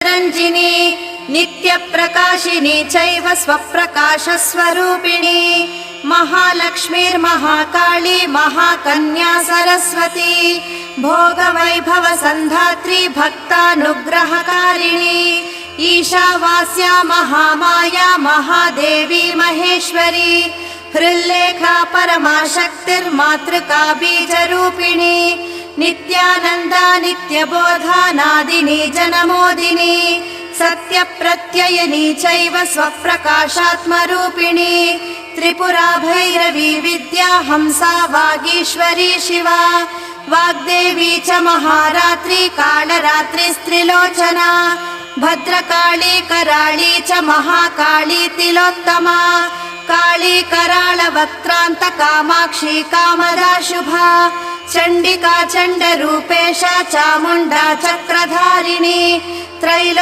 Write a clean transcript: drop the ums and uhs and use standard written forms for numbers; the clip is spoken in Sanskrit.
रञ्जिनी नित्यप्रकाशिनी चैव स्वप्रकाशस्वरूपिणी महालक्ष्मीर्महाकाली महाकन्या सरस्वती भोगवैभवसन्धात्री भक्तानुग्रहकारिणी ईशावास्या महामाया महादेवी महेश्वरी हृल्लेखा परमाशक्तिर्मातृका बीजरूपिणी नित्यानन्दा नित्यबोधा नादिनी जनमोदिनी सत्यप्रत्ययनी चैव स्वप्रकाशात्मरूपिणी त्रिपुरा भैरवी विद्या हंसा वागीश्वरी शिवा वाग्देवी च महारात्री कालरात्रिस्त्रिलोचना भद्रकाली कराळी च महाकाली तिलोत्तमा काली कराळवक्त्रान्त कामाक्षी कामदा शुभा चण्डिका चण्डरूपेशा चामुण्डा चक्रधारिणी त्रैलो